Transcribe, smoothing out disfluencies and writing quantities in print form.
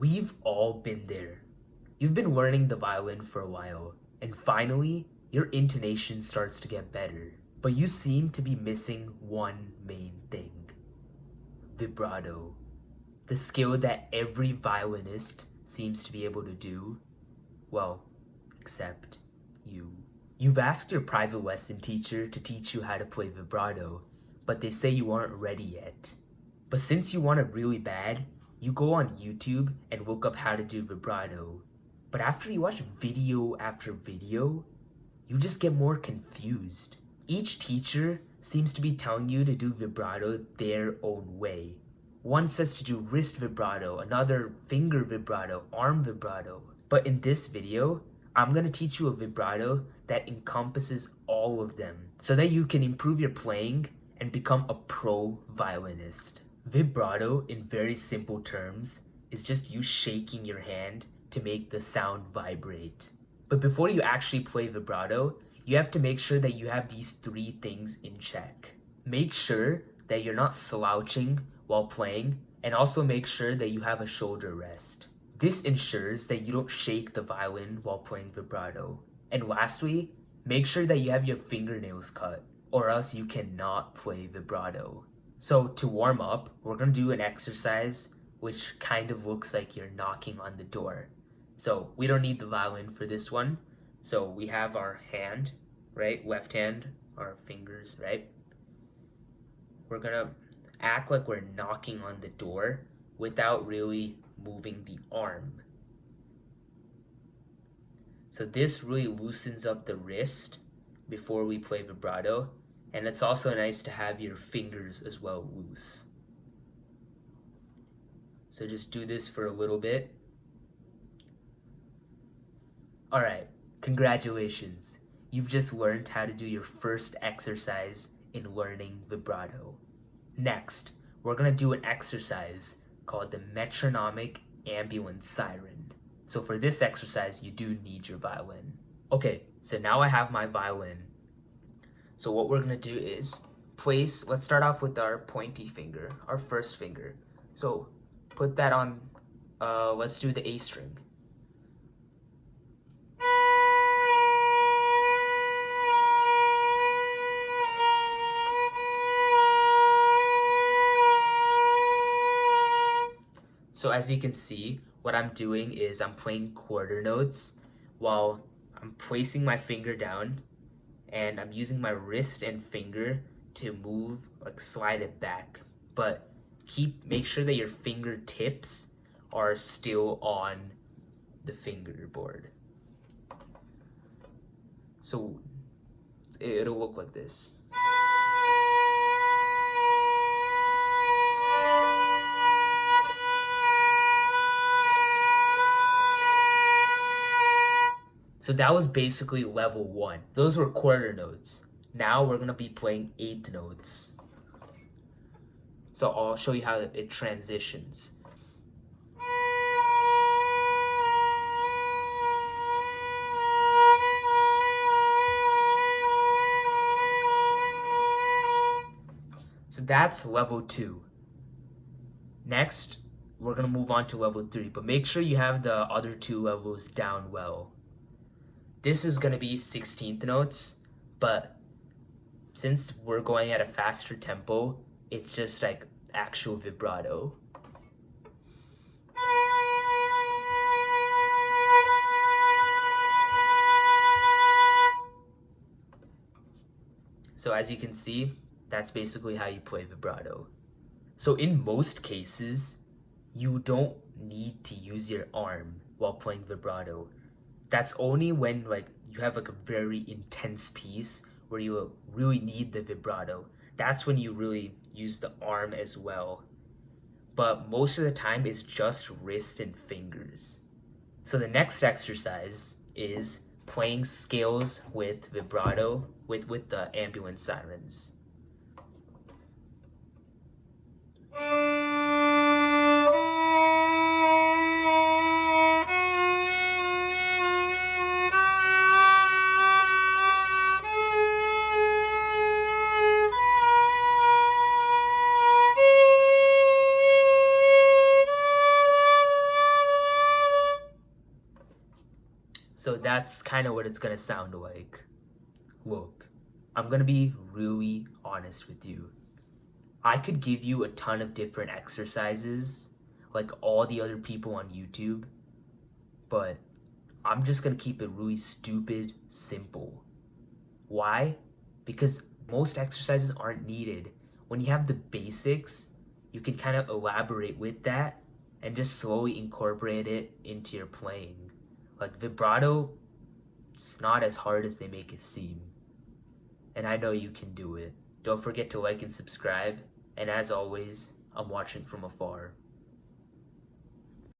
We've all been there. You've been learning the violin for a while, and finally, your intonation starts to get better. But you seem to be missing one main thing: vibrato. The skill that every violinist seems to be able to do, well, except you. You've asked your private lesson teacher to teach you how to play vibrato, but they say you aren't ready yet. But since you want it really bad, you go on YouTube and look up how to do vibrato. But after you watch video after video, you just get more confused. Each teacher seems to be telling you to do vibrato their own way. One says to do wrist vibrato, another finger vibrato, arm vibrato. But in this video, I'm going to teach you a vibrato that encompasses all of them so that you can improve your playing and become a pro violinist. Vibrato, in very simple terms, is just you shaking your hand to make the sound vibrate. But before you actually play vibrato, you have to make sure that you have these three things in check. Make sure that you're not slouching while playing, and also make sure that you have a shoulder rest. This ensures that you don't shake the violin while playing vibrato. And lastly, make sure that you have your fingernails cut, or else you cannot play vibrato. So to warm up, we're going to do an exercise which kind of looks like you're knocking on the door. So we don't need the violin for this one. So we have our hand, right? Left hand, our fingers, right? We're going to act like we're knocking on the door without really moving the arm. So this really loosens up the wrist before we play vibrato, and it's also nice to have your fingers as well loose. So just do this for a little bit. Alright, congratulations. You've just learned how to do your first exercise in learning vibrato. Next, we're going to do an exercise called the metronomic ambulance siren. So for this exercise, you do need your violin. Okay, so now I have my violin. So what we're going to do is let's start off with our pointy finger, our first finger. So put that on, let's do the A string. So as you can see, what I'm doing is I'm playing quarter notes while I'm placing my finger down, and I'm using my wrist and finger to move, like slide it back. But make sure that your fingertips are still on the fingerboard. So it'll look like this. So that was basically level 1. Those were quarter notes. Now we're going to be playing eighth notes. So I'll show you how it transitions. So that's level 2. Next, we're going to move on to level 3, but make sure you have the other 2 levels down well. This is going to be 16th notes, but since we're going at a faster tempo, it's just like actual vibrato. So as you can see, that's basically how you play vibrato. So in most cases, you don't need to use your arm while playing vibrato. That's only when you have a very intense piece where you really need the vibrato. That's when you really use the arm as well. But most of the time it's just wrist and fingers. So the next exercise is playing scales with vibrato with the ambulance sirens. So that's kind of what it's gonna sound like. Look, I'm gonna be really honest with you. I could give you a ton of different exercises, like all the other people on YouTube, but I'm just gonna keep it really stupid simple. Why? Because most exercises aren't needed. When you have the basics, you can kind of elaborate with that and just slowly incorporate it into your playing. Like vibrato, it's not as hard as they make it seem. And I know you can do it. Don't forget to like and subscribe. And as always, I'm watching from afar.